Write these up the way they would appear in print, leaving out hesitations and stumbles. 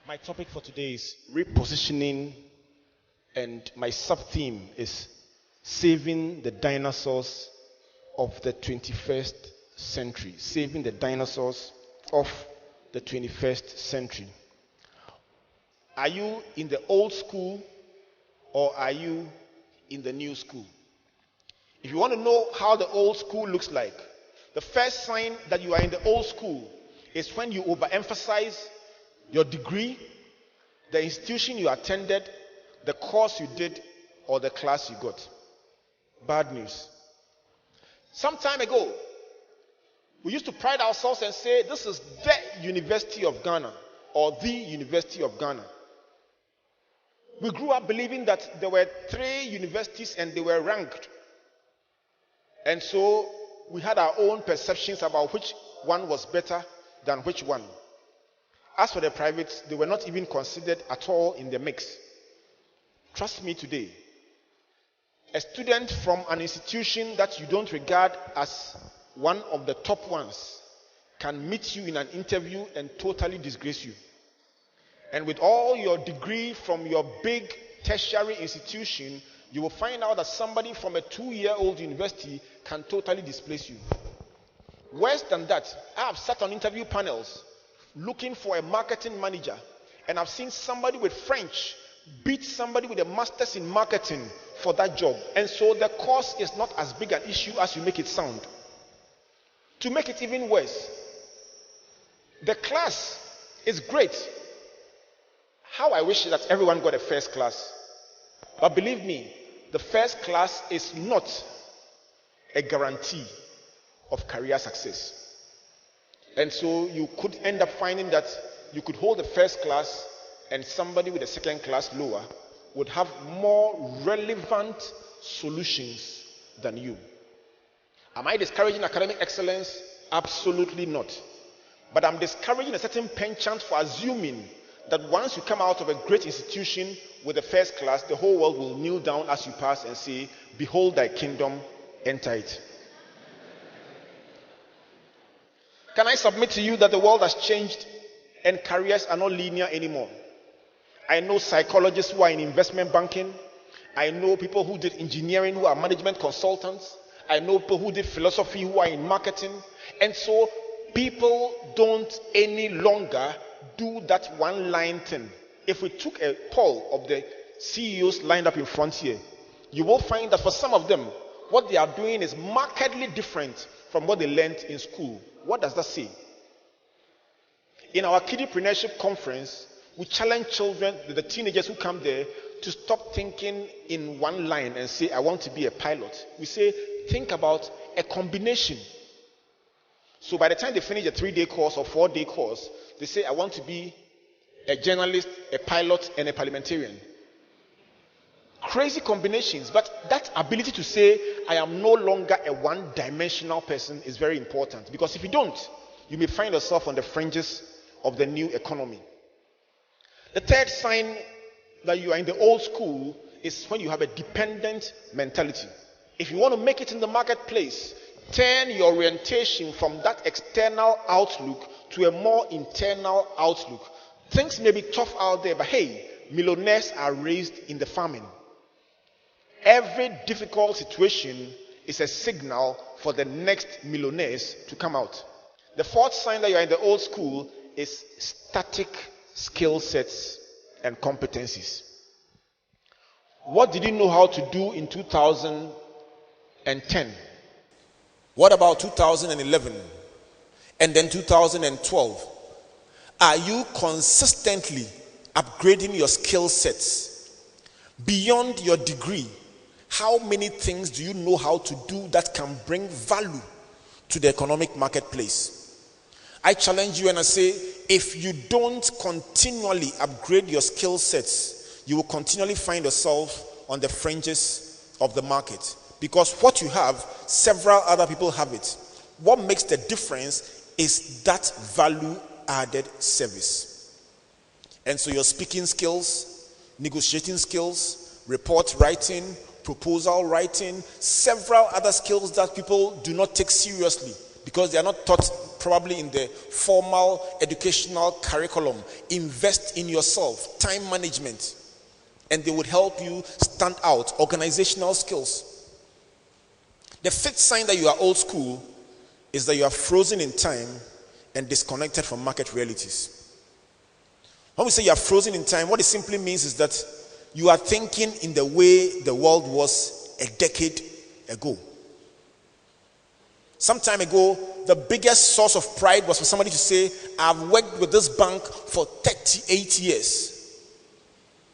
My topic for today is repositioning, and my sub-theme is saving the dinosaurs of the 21st century. Saving the dinosaurs of the 21st century. Are you in the old school or are you in the new school? If you want to know how the old school looks like, the first sign that you are in the old school is when you overemphasize your degree, the institution you attended, the course you did, or the class you got. Bad news. Some time ago, we used to pride ourselves and say, this is the University of Ghana, or the University of Ghana. We grew up believing that there were 3 universities and they were ranked. And so we had our own perceptions about which one was better than which one. As for the privates, they were not even considered at all in the mix. Trust me today, a student from an institution that you don't regard as one of the top ones can meet you in an interview and totally disgrace you. And with all your degree from your big tertiary institution, you will find out that somebody from a 2-year-old university can totally displace you. Worse than that, I have sat on interview panels looking for a marketing manager, and I've seen somebody with French beat somebody with a master's in marketing for that job. And so the course is not as big an issue as you make it sound. To make it even worse, the class is great. How I wish that everyone got a first class. But believe me, the first class is not a guarantee of career success. And so you could end up finding that you could hold the first class and somebody with a second class lower would have more relevant solutions than you. Am I discouraging academic excellence? Absolutely not. But I'm discouraging a certain penchant for assuming that once you come out of a great institution with the first class, the whole world will kneel down as you pass and say, "Behold thy kingdom, enter it." Can I submit to you that the world has changed and careers are not linear anymore? I know psychologists who are in investment banking. I know people who did engineering who are management consultants. I know people who did philosophy who are in marketing. And so people don't any longer do that one-line thing. If we took a poll of the CEOs lined up in front here, you will find that for some of them, what they are doing is markedly different from what they learned in school. What does that say? In our kidpreneurship conference, we challenge children, the teenagers who come there, to stop thinking in one line and say, "I want to be a pilot." We say, think about a combination. So by the time they finish a 3-day course or 4-day course, they say, "I want to be a journalist, a pilot, and a parliamentarian." Crazy combinations, but that ability to say, "I am no longer a one-dimensional person," is very important, because if you don't, you may find yourself on the fringes of the new economy. The third sign that you are in the old school is when you have a dependent mentality. If you want to make it in the marketplace, turn your orientation from that external outlook to a more internal outlook. Things may be tough out there, but hey, millionaires are raised in the famine. Every difficult situation is a signal for the next millionaires to come out. The fourth sign that you are in the old school is static skill sets and competencies. What did you know how to do in 2010? What about 2011? And then 2012? Are you consistently upgrading your skill sets beyond your degree? How many things do you know how to do that can bring value to the economic marketplace? I challenge you and I say, if you don't continually upgrade your skill sets, you will continually find yourself on the fringes of the market. Because what you have, several other people have it. What makes the difference is that value-added service. And so your speaking skills, negotiating skills, report writing, proposal writing, several other skills that people do not take seriously because they are not taught probably in the formal educational curriculum. Invest in yourself, time management, and they would help you stand out. Organizational skills. The fifth sign that you are old school is that you are frozen in time and disconnected from market realities. When we say you are frozen in time, what it simply means is that you are thinking in the way the world was a decade ago. Some time ago, the biggest source of pride was for somebody to say, I've worked with this bank for 38 years.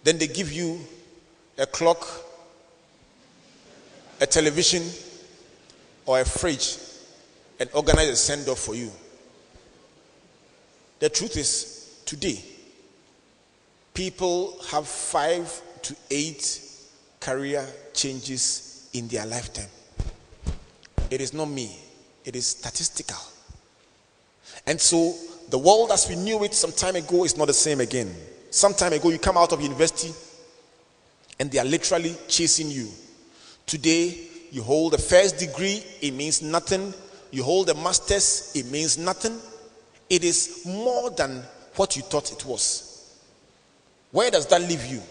Then they give you a clock, a television, or a fridge, and organize a send-off for you. The truth is, today, people have 5 to 8 career changes in their lifetime. It is not me. It is statistical. And so, the world as we knew it some time ago is not the same again. Some time ago, you come out of university and they are literally chasing you. Today, you hold a first degree, it means nothing. You hold a master's, it means nothing. It is more than what you thought it was. Where does that leave you?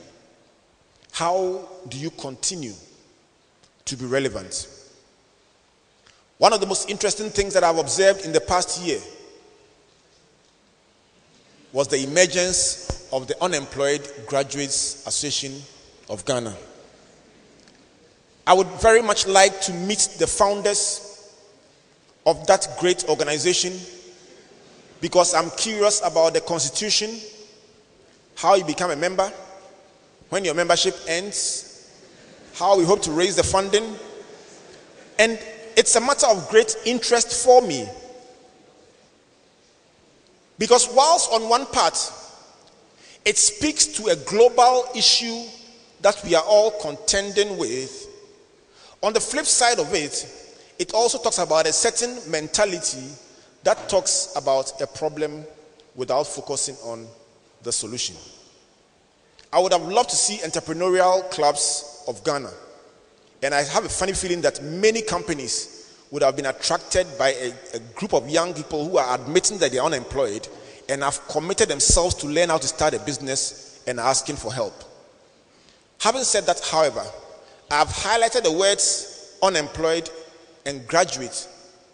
How do you continue to be relevant? One of the most interesting things that I've observed in the past year was the emergence of the Unemployed Graduates Association of Ghana. I would very much like to meet the founders of that great organization because I'm curious about the constitution, how you become a member, when your membership ends, how we hope to raise the funding, and it's a matter of great interest for me. Because whilst on one part, it speaks to a global issue that we are all contending with, on the flip side of it, it also talks about a certain mentality that talks about a problem without focusing on the solution. I would have loved to see entrepreneurial clubs of Ghana. And I have a funny feeling that many companies would have been attracted by a group of young people who are admitting that they are unemployed and have committed themselves to learn how to start a business and are asking for help. Having said that, however, I've highlighted the words unemployed and graduate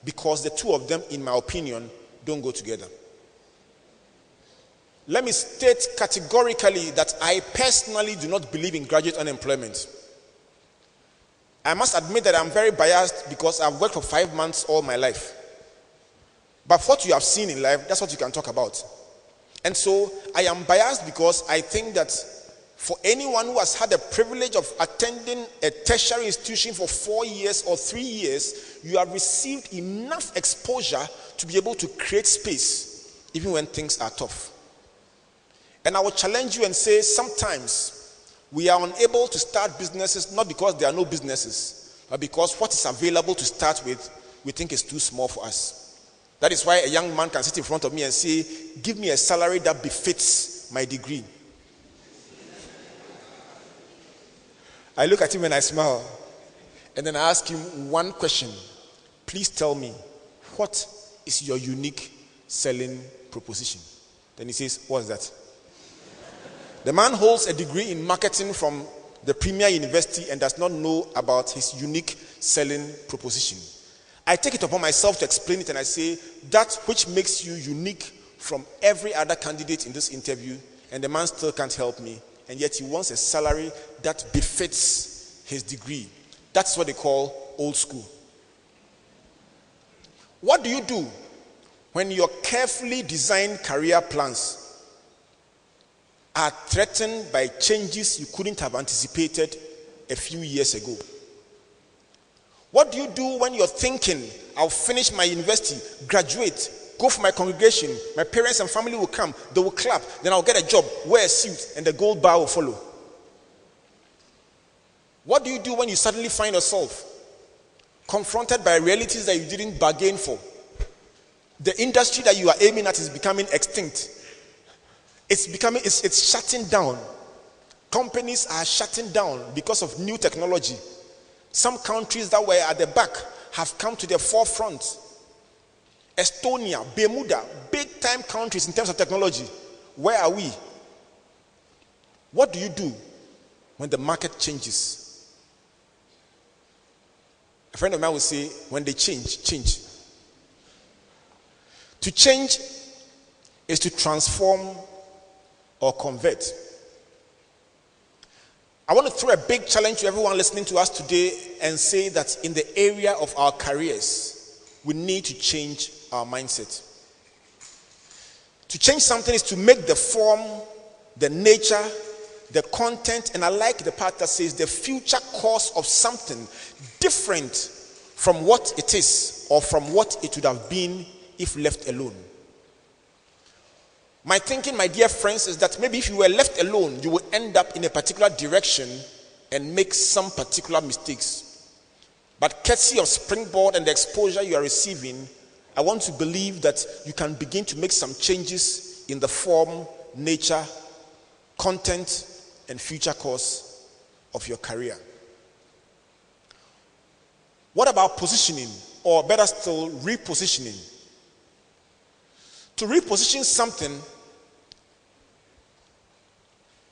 because the two of them, in my opinion, don't go together. Let me state categorically that I personally do not believe in graduate unemployment. I must admit that I'm very biased because I've worked for 5 months all my life. But what you have seen in life, that's what you can talk about. And so I am biased because I think that for anyone who has had the privilege of attending a tertiary institution for 4 years or 3 years, you have received enough exposure to be able to create space even when things are tough. And I will challenge you and say sometimes we are unable to start businesses not because there are no businesses, but because what is available to start with we think is too small for us. That is why a young man can sit in front of me and say, give me a salary that befits my degree. I look at him and I smile. And then I ask him one question. Please tell me, what is your unique selling proposition? Then he says, what's that? The man holds a degree in marketing from the premier university and does not know about his unique selling proposition. I take it upon myself to explain it and I say, that which makes you unique from every other candidate in this interview, and the man still can't help me, and yet he wants a salary that befits his degree. That's what they call old school. What do you do when your carefully designed career plans are threatened by changes you couldn't have anticipated a few years ago? What do you do when you're thinking, I'll finish my university, graduate, go for my congregation, my parents and family will come, they will clap, then I'll get a job, wear a suit, and the gold bar will follow? What do you do when you suddenly find yourself confronted by realities that you didn't bargain for? The industry that you are aiming at is becoming extinct. It's shutting down. Companies are shutting down because of new technology. Some countries that were at the back have come to the forefront. Estonia, Bermuda, big time countries in terms of technology. Where are we? What do you do when the market changes? A friend of mine would say, when they change, change. To change is to transform or convert. I want to throw a big challenge to everyone listening to us today and say that in the area of our careers, we need to change our mindset. To change something is to make the form, the nature, the content, and I like the part that says the future course of something different from what it is or from what it would have been if left alone. My thinking, my dear friends, is that maybe if you were left alone, you would end up in a particular direction and make some particular mistakes. But courtesy of Springboard and the exposure you are receiving, I want to believe that you can begin to make some changes in the form, nature, content, and future course of your career. What about positioning, or better still, repositioning? To reposition something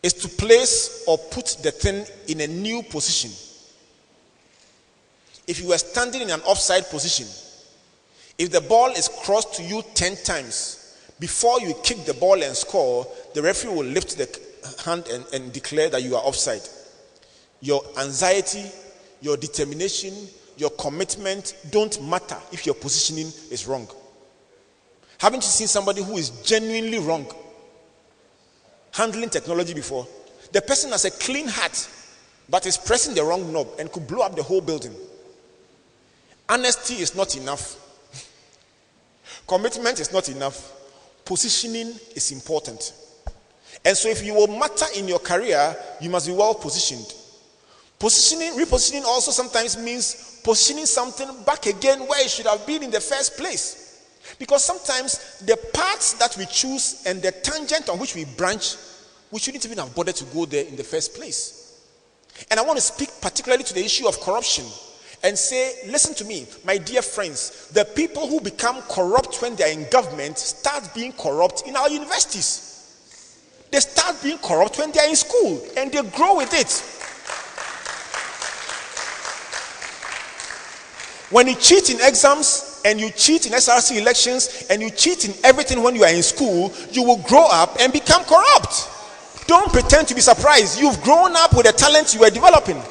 is to place or put the thing in a new position. If you were standing in an offside position, if the ball is crossed to you 10 times, before you kick the ball and score, the referee will lift the hand and declare that you are offside. Your anxiety, your determination, your commitment don't matter if your positioning is wrong. Haven't you seen somebody who is genuinely wrong handling technology before? The person has a clean heart but is pressing the wrong knob and could blow up the whole building. Honesty is not enough. Commitment is not enough. Positioning is important. And so if you will matter in your career, you must be well positioned. Repositioning also sometimes means positioning something back again where it should have been in the first place. Because sometimes the paths that we choose and the tangent on which we branch, we shouldn't even have bothered to go there in the first place. And I want to speak particularly to the issue of corruption and say, listen to me, my dear friends, the people who become corrupt when they are in government start being corrupt in our universities. They start being corrupt when they are in school and they grow with it. When you cheat in exams and you cheat in SRC elections and you cheat in everything when you are in school, you will grow up and become corrupt. Don't pretend to be surprised. You've grown up with the talent you were developing.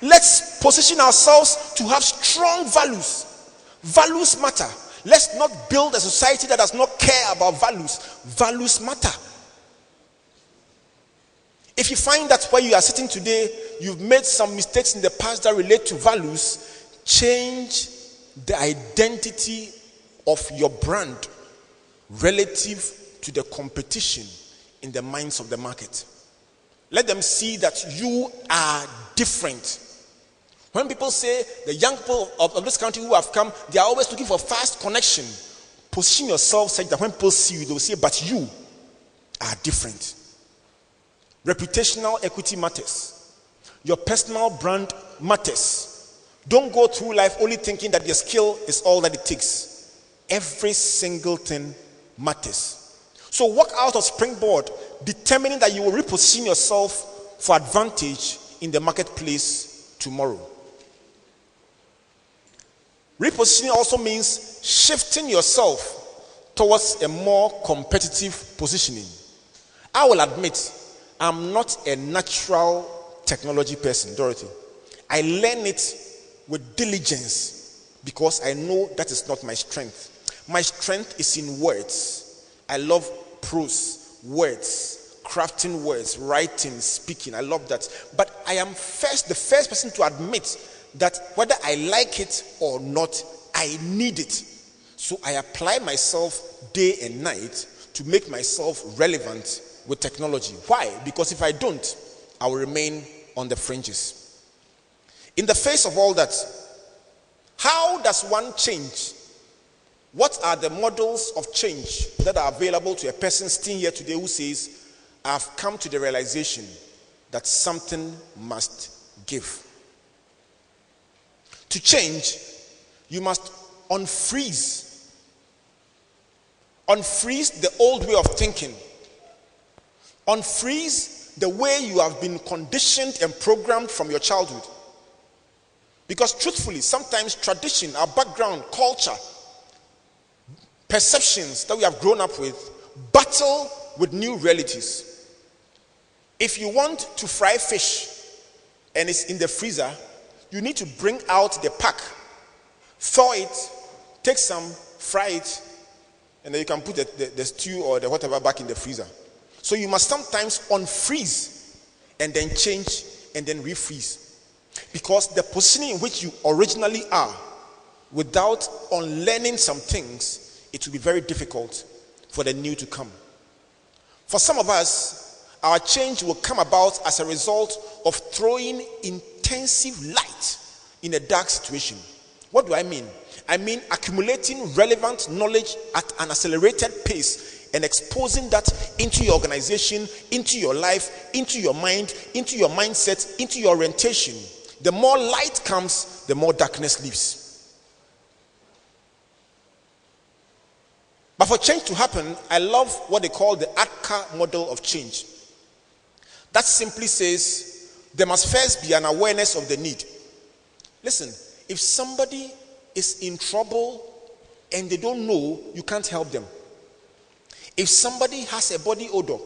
Let's position ourselves to have strong values. Values matter. Let's not build a society that does not care about values. Values matter. If you find that where you are sitting today, you've made some mistakes in the past that relate to values, change the identity of your brand relative to the competition in the minds of the market. Let them see that you are different. When people say the young people of this country who have come, they are always looking for fast connection. Position yourself such that when people see you, they will say, but you are different. Reputational equity matters. Your personal brand matters. Don't go through life only thinking that your skill is all that it takes. Every single thing matters. So walk out of Springboard determining that you will reposition yourself for advantage in the marketplace tomorrow. Repositioning also means shifting yourself towards a more competitive positioning. I will admit, I'm not a natural technology person, Dorothy. I learn it with diligence because I know that is not my strength. My strength is in words. I love prose, words, crafting words, writing, speaking. I love that. But I am the first person to admit that whether I like it or not, I need it. So I apply myself day and night to make myself relevant with technology. Why? Because if I don't, I will remain on the fringes. In the face of all that, how does one change? What are the models of change that are available to a person sitting here today who says, I've come to the realization that something must give? To change, you must unfreeze the old way of thinking. Unfreeze the way you have been conditioned and programmed from your childhood. Because truthfully, sometimes tradition, our background, culture, perceptions that we have grown up with battle with new realities. If you want to fry fish and it's in the freezer, you need to bring out the pack, thaw it, take some, fry it, and then you can put the stew or the whatever back in the freezer. So you must sometimes unfreeze and then change and then refreeze. Because the positioning in which you originally are, without unlearning some things, it will be very difficult for the new to come. For some of us, our change will come about as a result of throwing intensive light in a dark situation. What do I mean? I mean accumulating relevant knowledge at an accelerated pace and exposing that into your organization, into your life, into your mind, into your mindset, into your orientation. The more light comes, the more darkness leaves. But for change to happen, I love what they call the Ocran model of change. That simply says there must first be an awareness of the need. Listen, if somebody is in trouble and they don't know, you can't help them. If somebody has a body odor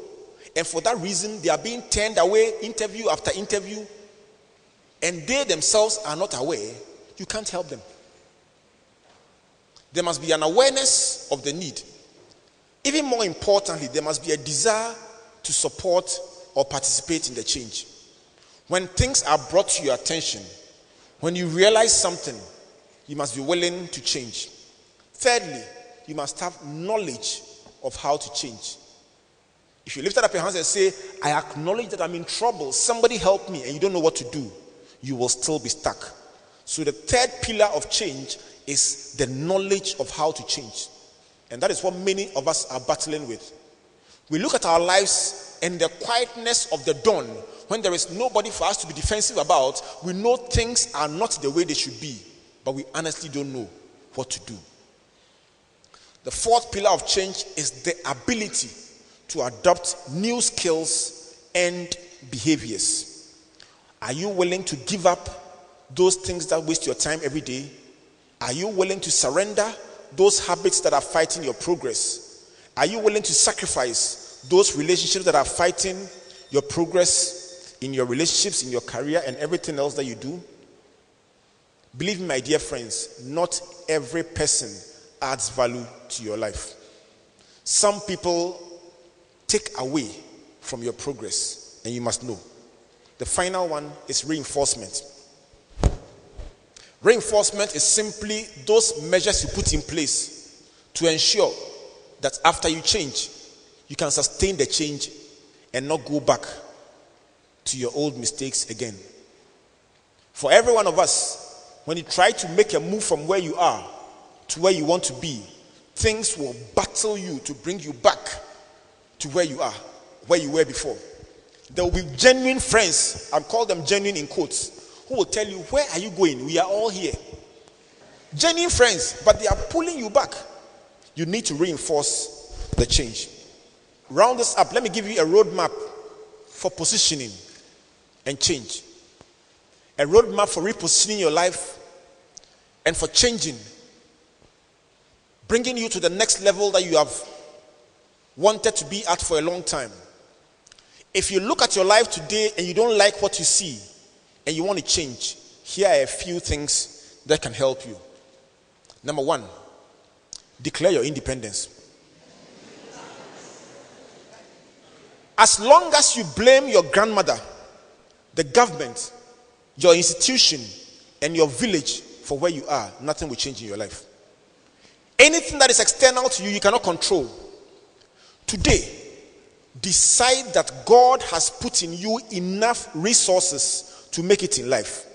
and for that reason they are being turned away interview after interview and they themselves are not aware, you can't help them. There must be an awareness of the need. Even more importantly, there must be a desire to support or participate in the change. When things are brought to your attention, when you realize something, you must be willing to change. Thirdly, you must have knowledge of how to change. If you lift up your hands and say, I acknowledge that I'm in trouble, somebody help me, and you don't know what to do, you will still be stuck. So the third pillar of change is the knowledge of how to change. And that is what many of us are battling with. We look at our lives and the quietness of the dawn, when there is nobody for us to be defensive about, we know things are not the way they should be, but we honestly don't know what to do. The fourth pillar of change is the ability to adopt new skills and behaviors. Are you willing to give up those things that waste your time every day? Are you willing to surrender those habits that are fighting your progress? Are you willing to sacrifice those relationships that are fighting your progress in your relationships, in your career, and everything else that you do? Believe me, my dear friends, not every person adds value to your life. Some people take away from your progress, and you must know. The final one is reinforcement. Reinforcement is simply those measures you put in place to ensure that after you change, you can sustain the change and not go back to your old mistakes again. For every one of us, when you try to make a move from where you are to where you want to be, things will battle you to bring you back to where you are, where you were before. There will be genuine friends, I'll call them genuine in quotes, who will tell you, where are you going? We are all here. Genuine friends, but they are pulling you back. You need to reinforce the change. Round this up, let me give you a roadmap for positioning and change. A roadmap for repositioning your life and for changing, bringing you to the next level that you have wanted to be at for a long time. If you look at your life today and you don't like what you see and you want to change, here are a few things that can help you. Number one, declare your independence. As long as you blame your grandmother, the government, your institution, and your village for where you are, nothing will change in your life. Anything that is external to you, you cannot control. Today, decide that God has put in you enough resources to make it in life.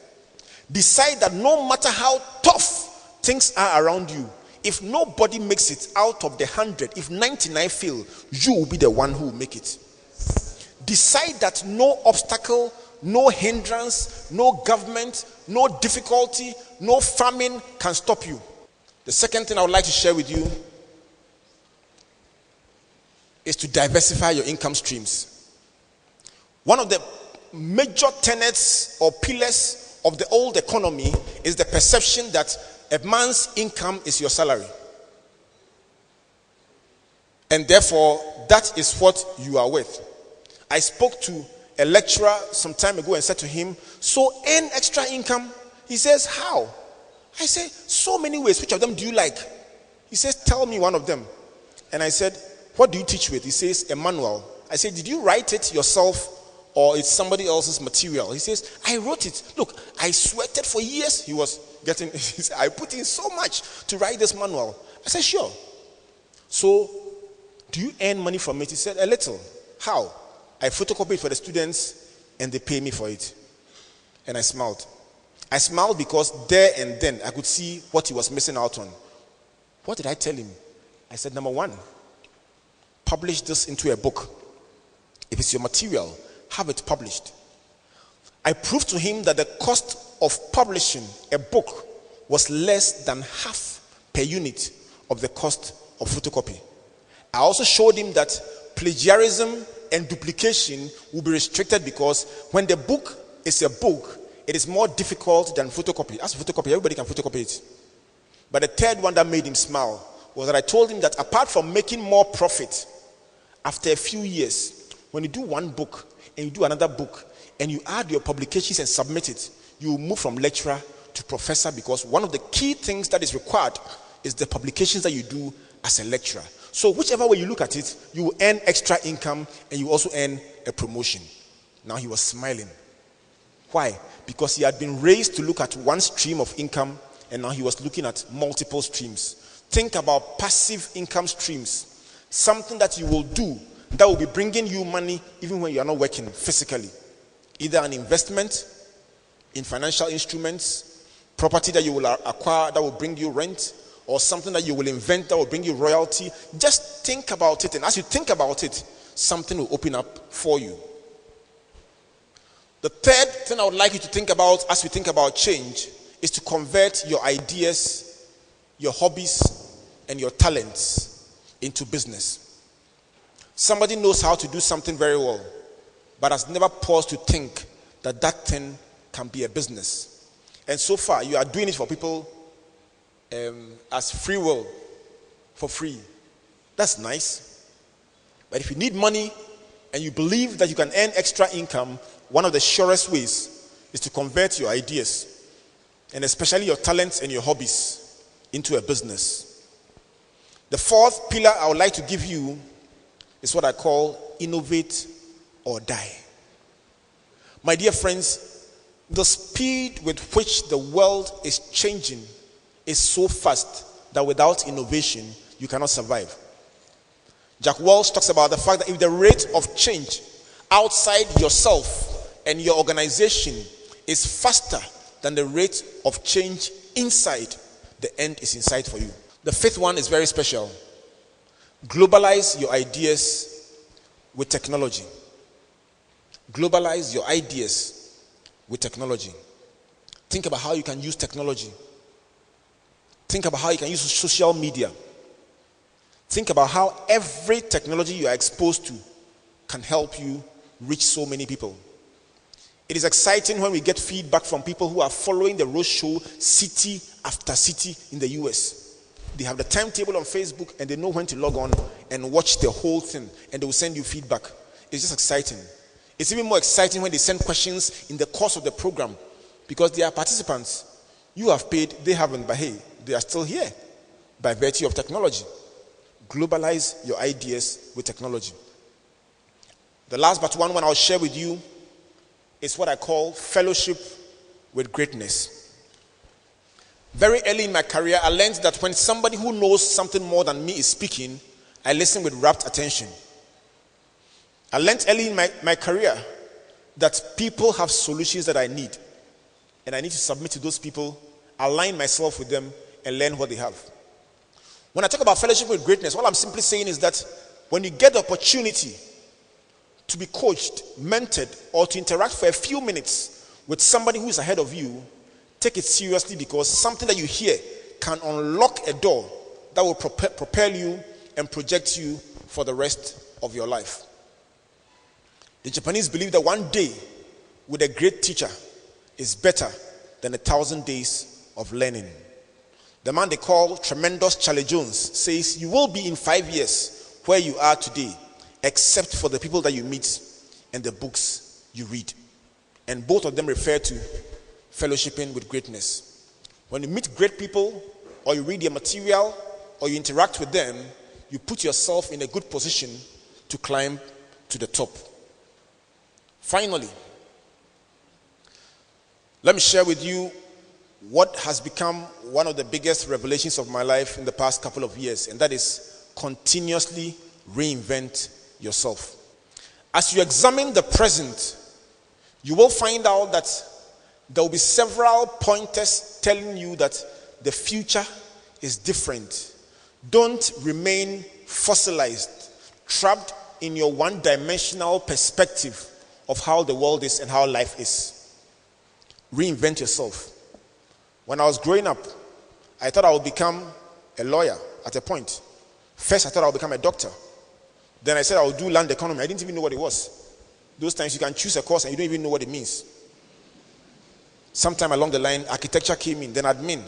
Decide that no matter how tough things are around you, if nobody makes it out of the 100, if 99 fail, you will be the one who will make it. Decide that no obstacle no hindrance, no government, no difficulty, no famine can stop you. The second thing I would like to share with you is to diversify your income streams. One of the major tenets or pillars of the old economy is the perception that a man's income is your salary. And therefore, that is what you are worth. I spoke to a lecturer some time ago and said to him, so earn extra income? He says, how? I say, so many ways. Which of them do you like? He says, tell me one of them. And I said, what do you teach with? He says, a manual. I said, did you write it yourself or it's somebody else's material? He says, I wrote it. Look, I sweated for years. He was getting, I put in so much to write this manual. I said, sure. So, do you earn money from it? He said, a little. How? I photocopy it for the students and they pay me for it. And I smiled. I smiled because there and then I could see what he was missing out on. What did I tell him? I said, number one, publish this into a book. If it's your material, have it published. I proved to him that the cost of publishing a book was less than half per unit of the cost of photocopy. I also showed him that plagiarism and duplication will be restricted because when the book is a book, it is more difficult than photocopy. As for photocopy, everybody can photocopy it. But the third one that made him smile was that I told him that apart from making more profit, after a few years, when you do one book and you do another book and you add your publications and submit it, you move from lecturer to professor because one of the key things that is required is the publications that you do as a lecturer. So whichever way you look at it, you will earn extra income and you also earn a promotion. Now he was smiling. Why? Because he had been raised to look at one stream of income and now he was looking at multiple streams. Think about passive income streams. Something that you will do that will be bringing you money even when you are not working physically. Either an investment in financial instruments, property that you will acquire that will bring you rent, or something that you will invent that will bring you royalty. Just think about it, and as you think about it, something will open up for you. The third thing I would like you to think about as we think about change is to convert your ideas, your hobbies, and your talents into business. Somebody knows how to do something very well, but has never paused to think that that thing can be a business. And so far, you are doing it for people as free will, for free. That's nice. But if you need money and you believe that you can earn extra income, one of the surest ways is to convert your ideas and especially your talents and your hobbies into a business. The fourth pillar I would like to give you is what I call innovate or die. My dear friends, the speed with which the world is changing is so fast that without innovation, you cannot survive. Jack Welch talks about the fact that if the rate of change outside yourself and your organization is faster than the rate of change inside, the end is in sight for you. The fifth one is very special. Globalize your ideas with technology. Globalize your ideas with technology. Think about how you can use technology. Think about how you can use social media. Think about how every technology you are exposed to can help you reach so many people. It is exciting when we get feedback from people who are following the roadshow city after city in the US. They have the timetable on Facebook and they know when to log on and watch the whole thing, and they will send you feedback. It's just exciting. It's even more exciting when they send questions in the course of the program because they are participants. You have paid, they haven't, but hey, they are still here by virtue of technology. Globalize your ideas with technology. The last but one I'll share with you is what I call fellowship with greatness. Very early in my career, I learned that when somebody who knows something more than me is speaking, I listen with rapt attention. I learned early in my career that people have solutions that I need, and I need to submit to those people, align myself with them, and learn what they have. When I talk about fellowship with greatness, what I'm simply saying is that when you get the opportunity to be coached, mentored, or to interact for a few minutes with somebody who is ahead of you, take it seriously, because something that you hear can unlock a door that will propel you and project you for the rest of your life. The Japanese believe that one day with a great teacher is better than 1,000 days of learning. The man they call Tremendous Charlie Jones says, you will be in 5 years where you are today, except for the people that you meet and the books you read. And both of them refer to fellowshipping with greatness. When you meet great people, or you read their material, or you interact with them, you put yourself in a good position to climb to the top. Finally, let me share with you what has become one of the biggest revelations of my life in the past couple of years, and that is continuously reinvent yourself. As you examine the present, you will find out that there will be several pointers telling you that the future is different. Don't remain fossilized, trapped in your one-dimensional perspective of how the world is and how life is. Reinvent yourself. When I was growing up, I thought I would become a lawyer at a point. First, I thought I would become a doctor. Then I said I would do land economy. I didn't even know what it was. Those times you can choose a course and you don't even know what it means. Sometime along the line, architecture came in, then admin,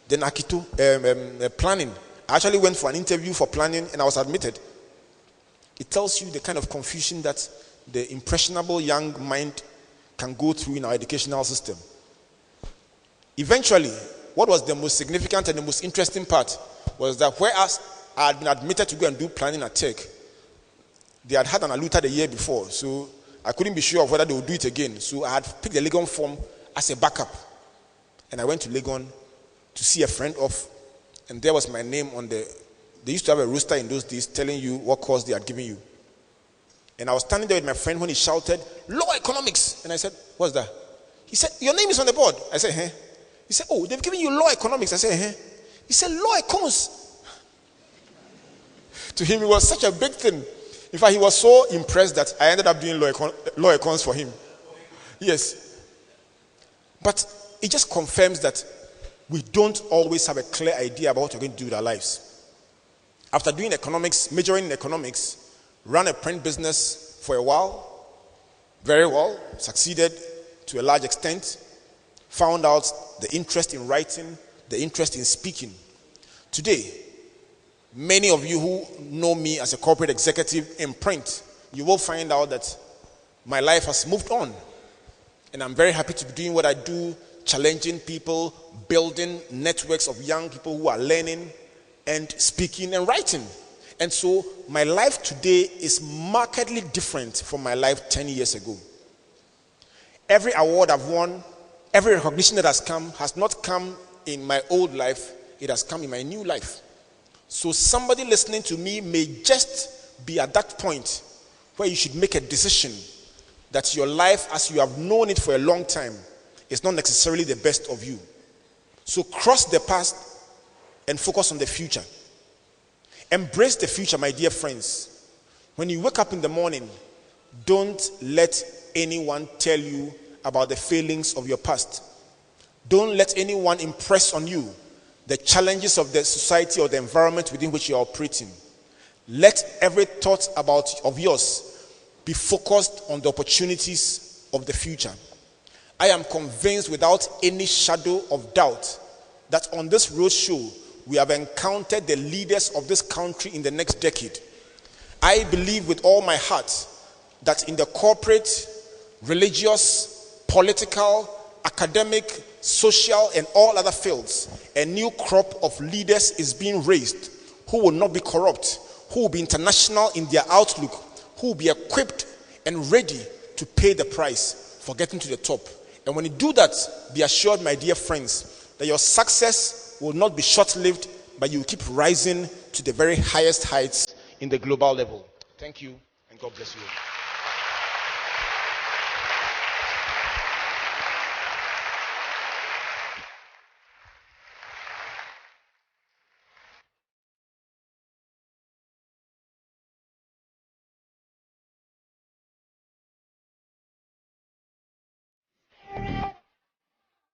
then planning. I actually went for an interview for planning and I was admitted. It tells you the kind of confusion that the impressionable young mind can go through in our educational system. Eventually, what was the most significant and the most interesting part was that whereas I had been admitted to go and do planning at Tech, they had had an alluta the year before, so I couldn't be sure of whether they would do it again. So I had picked the Legon form as a backup. And I went to Legon to see a friend of, and there was my name on they used to have a roster in those days telling you what course they had given you. And I was standing there with my friend when he shouted, "Law Economics!" And I said, "What's that?" He said, "Your name is on the board." I said, "Huh?" He said, "Oh, they've given you Law Economics." I said, "Huh?" He said, "Law Econs." To him, it was such a big thing. In fact, he was so impressed that I ended up doing law econs for him. Yes. But it just confirms that we don't always have a clear idea about what we're going to do with our lives. After doing economics, majoring in economics, ran a print business for a while, very well, succeeded to a large extent, found out the interest in writing, the interest in speaking. Today, many of you who know me as a corporate executive in print, you will find out that my life has moved on. And I'm very happy to be doing what I do, challenging people, building networks of young people who are learning and speaking and writing. And so my life today is markedly different from my life 10 years ago. Every award I've won, every recognition that has not come in my old life, it has come in my new life. So somebody listening to me may just be at that point where you should make a decision that your life as you have known it for a long time is not necessarily the best of you. So cross the past and focus on the future. Embrace the future, my dear friends. When you wake up in the morning, don't let anyone tell you about the failings of your past. Don't let anyone impress on you the challenges of the society or the environment within which you are operating. Let every thought of yours be focused on the opportunities of the future. I am convinced without any shadow of doubt that on this roadshow we have encountered the leaders of this country in the next decade. I believe with all my heart that in the corporate, religious, political, academic, social, and all other fields, a new crop of leaders is being raised who will not be corrupt, who will be international in their outlook, who will be equipped and ready to pay the price for getting to the top. And when you do that, be assured, my dear friends, that your success will not be short-lived, but you will keep rising to the very highest heights in the global level. Thank you, and God bless you.